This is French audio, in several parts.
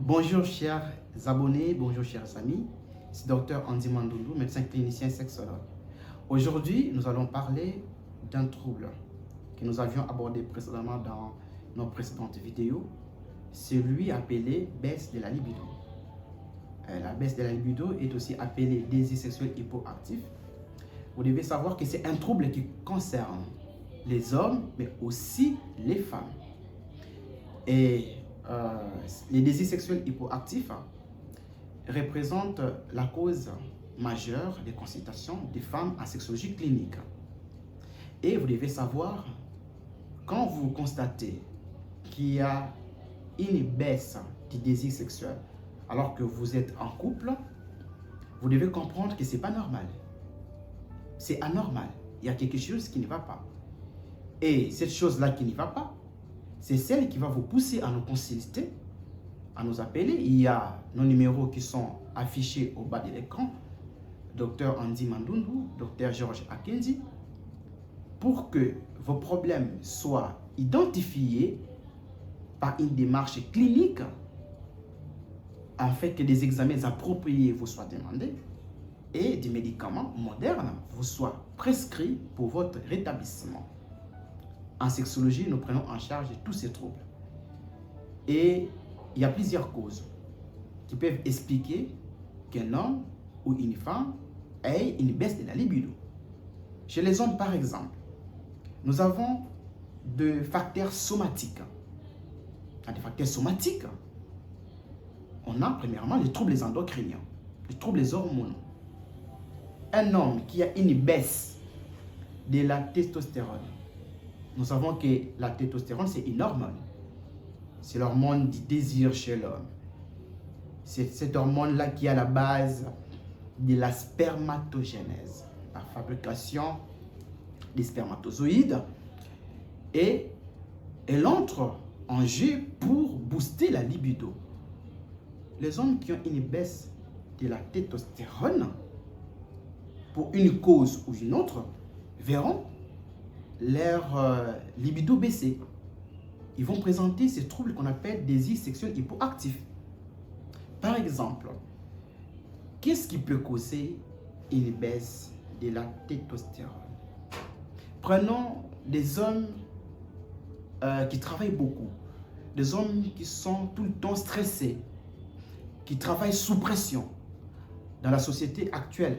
Bonjour chers abonnés, bonjour chers amis, c'est Dr Andy Mandoulou, médecin clinicien sexologue. Aujourd'hui, nous allons parler d'un trouble que nous avions abordé précédemment dans nos précédentes vidéos, celui appelé baisse de la libido. La baisse de la libido est aussi appelée désir sexuel hypoactif. Vous devez savoir que c'est un trouble qui concerne les hommes, mais aussi les femmes. Et les désirs sexuels hypoactifs représentent la cause majeure des consultations des femmes en sexologie clinique. Et vous devez savoir, quand vous constatez qu'il y a une baisse du désir sexuel alors que vous êtes en couple, vous devez comprendre que ce n'est pas normal. C'est anormal. Il y a quelque chose qui ne va pas. Et cette chose-là qui ne va pas, c'est celle qui va vous pousser à nous consulter, à nous appeler. Il y a nos numéros qui sont affichés au bas de l'écran. Dr Andy Mandoulou, Dr Georges Akendi, pour que vos problèmes soient identifiés par une démarche clinique, afin que des examens appropriés vous soient demandés et des médicaments modernes vous soient prescrits pour votre rétablissement. En sexologie, nous prenons en charge tous ces troubles. Et il y a plusieurs causes qui peuvent expliquer qu'un homme ou une femme ait une baisse de la libido. Chez les hommes, par exemple, nous avons des facteurs somatiques. Des facteurs somatiques, on a premièrement les troubles endocriniens, les troubles hormonaux. Un homme qui a une baisse de la testostérone, nous savons que la testostérone, c'est une hormone. C'est l'hormone du désir chez l'homme. C'est cette hormone-là qui est à la base de la spermatogénèse, la fabrication des spermatozoïdes. Et elle entre en jeu pour booster la libido. Les hommes qui ont une baisse de la testostérone, pour une cause ou une autre, verront leur libido baisser. Ils vont présenter ces troubles qu'on appelle désir sexuel hypoactif. Par exemple, qu'est-ce qui peut causer une baisse de la testostérone? Prenons des hommes qui travaillent beaucoup, des hommes qui sont tout le temps stressés, qui travaillent sous pression dans la société actuelle,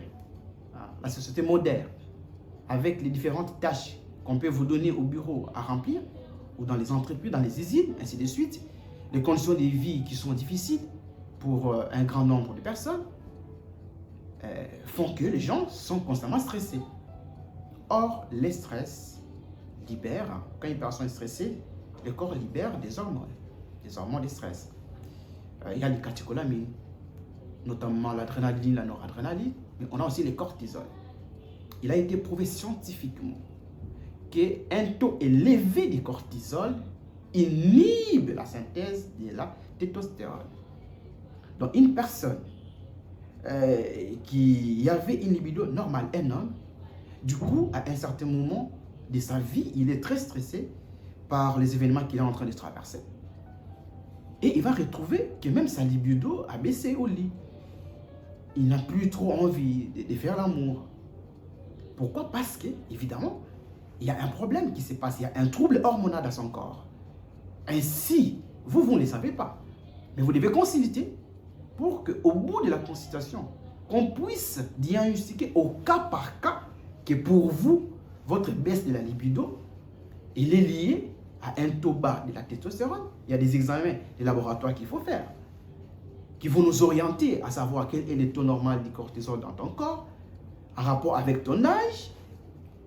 la société moderne, avec les différentes tâches qu'on peut vous donner au bureau à remplir, ou dans les entreprises, dans les usines, ainsi de suite. Les conditions de vie qui sont difficiles pour un grand nombre de personnes font que les gens sont constamment stressés. Or, les stress libèrent, quand une personne est stressée, le corps libère des hormones de stress. Il y a les catécholamines, notamment l'adrénaline, la noradrénaline, mais on a aussi les cortisol. Il a été prouvé scientifiquement qu'un taux élevé de cortisol inhibe la synthèse de la testostérone. Donc une personne qui avait une libido normale, un homme, du coup, à un certain moment de sa vie, il est très stressé par les événements qu'il est en train de traverser. Et il va retrouver que même sa libido a baissé au lit. Il n'a plus trop envie de faire l'amour. Pourquoi? Parce que, évidemment, il y a un problème qui se passe, il y a un trouble hormonal dans son corps. Ainsi, vous ne le savez pas. Mais vous devez consulter pour qu'au bout de la consultation, qu'on puisse diagnostiquer au cas par cas que pour vous, votre baisse de la libido, il est lié à un taux bas de la testostérone. Il y a des examens de laboratoire qu'il faut faire, qui vont nous orienter à savoir quel est le taux normal du cortisol dans ton corps, en rapport avec ton âge,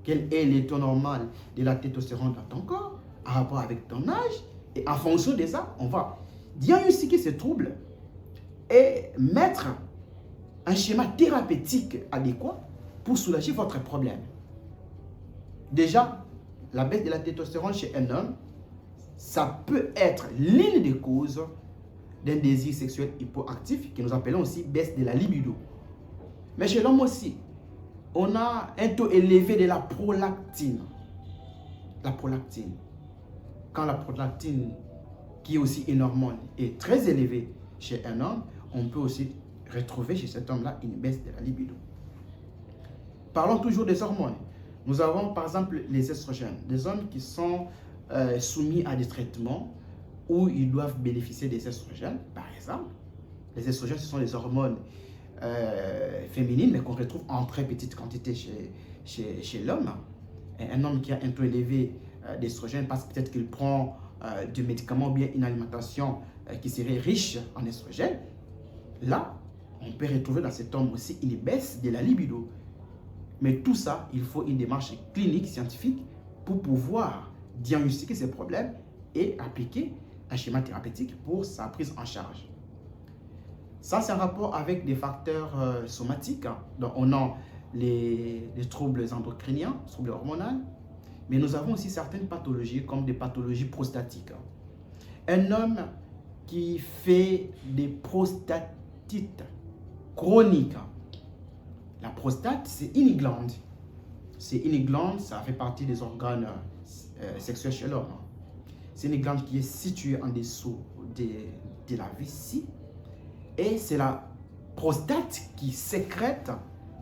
quel est le taux normal de la testostérone dans ton corps, en rapport avec ton âge, et en fonction de ça, on va diagnostiquer ces troubles et mettre un schéma thérapeutique adéquat pour soulager votre problème. Déjà, la baisse de la testostérone chez un homme, ça peut être l'une des causes d'un désir sexuel hypoactif, que nous appelons aussi baisse de la libido. Mais chez l'homme aussi, on a un taux élevé de la prolactine. La prolactine. Quand la prolactine, qui est aussi une hormone, est très élevée, chez un homme, on peut aussi retrouver chez cet homme-là une baisse de la libido. Parlons toujours des hormones. Nous avons par exemple les estrogènes, des hommes qui sont soumis à des traitements où ils doivent bénéficier des estrogènes, par exemple. Les estrogènes, ce sont les hormones féminines, mais qu'on retrouve en très petite quantité chez l'homme. Un homme qui a un taux élevé d'estrogène parce que peut-être qu'il prend du médicament ou bien une alimentation qui serait riche en estrogène. Là, on peut retrouver dans cet homme aussi une baisse de la libido. Mais tout ça, il faut une démarche clinique, scientifique, pour pouvoir diagnostiquer ces problèmes et appliquer un schéma thérapeutique pour sa prise en charge. Ça, c'est un rapport avec des facteurs somatiques. Donc, on a les troubles endocriniens, les troubles hormonaux, mais nous avons aussi certaines pathologies comme des pathologies prostatiques. Un homme qui fait des prostatites chroniques. La prostate, c'est une glande. C'est une glande, ça fait partie des organes sexuels chez l'homme. C'est une glande qui est située en dessous de la vessie. Et c'est la prostate qui sécrète,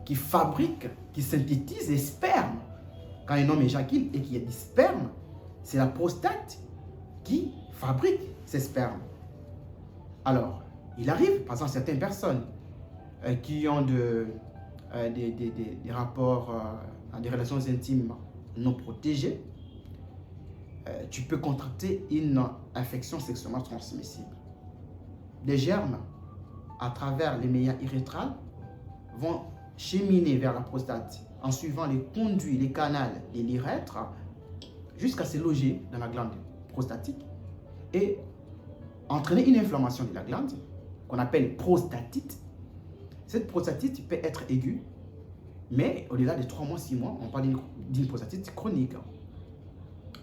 qui fabrique, qui synthétise les spermes. Quand un homme éjacule et qu'il y a des spermes, c'est la prostate qui fabrique ces spermes. Alors, il arrive, par exemple, certaines personnes qui ont des rapports, des relations intimes non protégées, tu peux contracter une infection sexuellement transmissible. Des germes, à travers les médias urétrales, vont cheminer vers la prostate en suivant les conduits, les canaux de l'urètre jusqu'à se loger dans la glande prostatique et entraîner une inflammation de la glande qu'on appelle prostatite. Cette prostatite peut être aiguë, mais au-delà de 3 mois, 6 mois, on parle d'une prostatite chronique.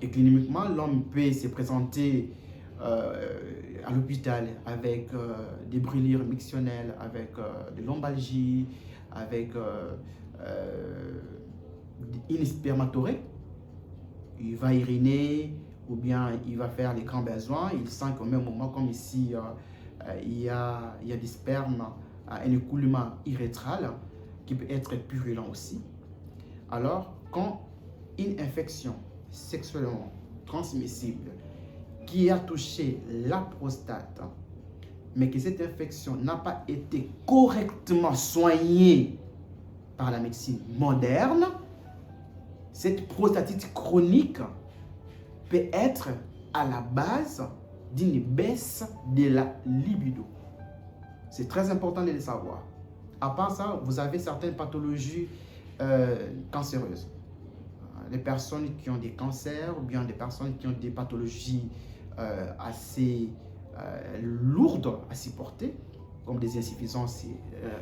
Et cliniquement, l'homme peut se présenter à l'hôpital avec des brûlures mictionnelles, avec de lombalgie, avec une spermatorée. Il va uriner ou bien il va faire les grands besoins. Il sent qu'au même moment, comme ici, il y a des spermes, un écoulement urétral qui peut être purulent aussi. Alors, quand une infection sexuellement transmissible qui a touché la prostate, mais que cette infection n'a pas été correctement soignée par la médecine moderne, cette prostatite chronique peut être à la base d'une baisse de la libido. C'est très important de le savoir. À part ça, vous avez certaines pathologies cancéreuses. Les personnes qui ont des cancers ou bien des personnes qui ont des pathologies assez lourdes à supporter, comme des insuffisances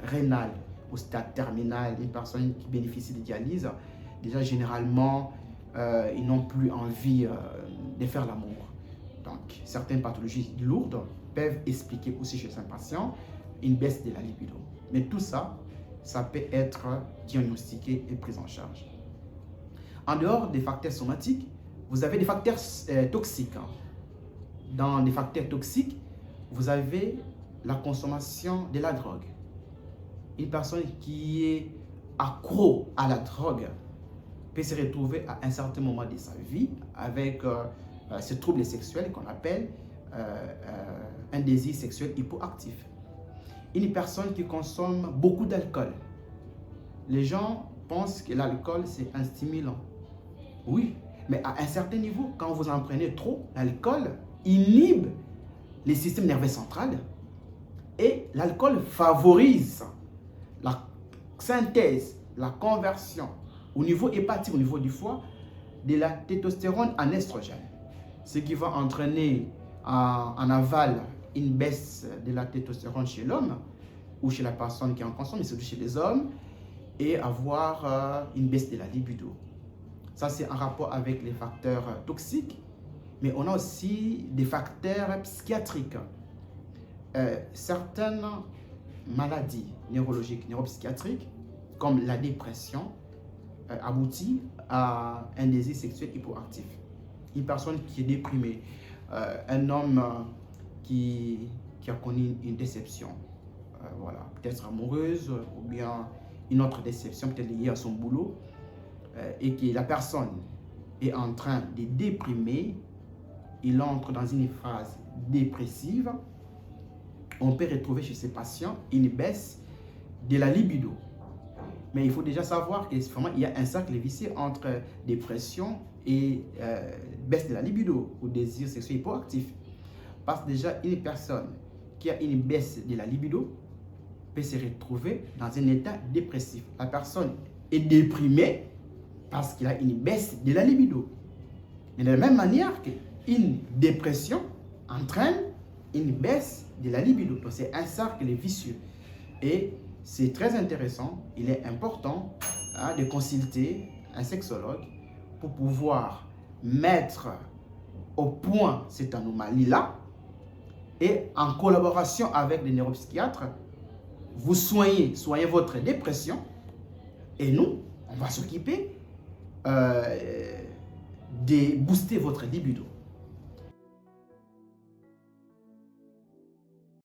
rénales au stade terminal, une personne qui bénéficie de dialyse, déjà généralement, ils n'ont plus envie de faire l'amour. Donc, certaines pathologies lourdes peuvent expliquer aussi chez un patient une baisse de la libido. Mais tout ça, ça peut être diagnostiqué et pris en charge. En dehors des facteurs somatiques, vous avez des facteurs toxiques. Dans les facteurs toxiques, vous avez la consommation de la drogue. Une personne qui est accro à la drogue peut se retrouver à un certain moment de sa vie avec ce trouble sexuel qu'on appelle un désir sexuel hypoactif. Une personne qui consomme beaucoup d'alcool. Les gens pensent que l'alcool, c'est un stimulant. Oui, mais à un certain niveau, quand vous en prenez trop, l'alcool inhibe les systèmes nerveux central et l'alcool favorise la synthèse, la conversion au niveau hépatique, au niveau du foie, de la testostérone en estrogène. Ce qui va entraîner en aval une baisse de la testostérone chez l'homme ou chez la personne qui en consomme, mais surtout chez les hommes, et avoir une baisse de la libido. Ça, c'est en rapport avec les facteurs toxiques, mais on a aussi des facteurs psychiatriques. Certaines maladies neurologiques, neuropsychiatriques, comme la dépression, aboutit à un désir sexuel hypoactif. Une personne qui est déprimée, un homme qui qui a connu une déception, voilà, peut-être amoureuse ou bien une autre déception, peut-être liée à son boulot, et que la personne est en train de déprimer, il entre dans une phase dépressive, on peut retrouver chez ces patients une baisse de la libido. Mais il faut déjà savoir qu'il y a un cercle vicieux entre dépression et baisse de la libido ou désir sexuel hypoactif. Parce que déjà, une personne qui a une baisse de la libido peut se retrouver dans un état dépressif. La personne est déprimée parce qu'il a une baisse de la libido. Mais de la même manière qu'une dépression entraîne une baisse de la libido. Donc c'est un cercle vicieux. Et c'est très intéressant, il est important de consulter un sexologue pour pouvoir mettre au point cette anomalie-là et en collaboration avec les neuropsychiatres, vous soignez votre dépression et nous, on va s'occuper de booster votre libido.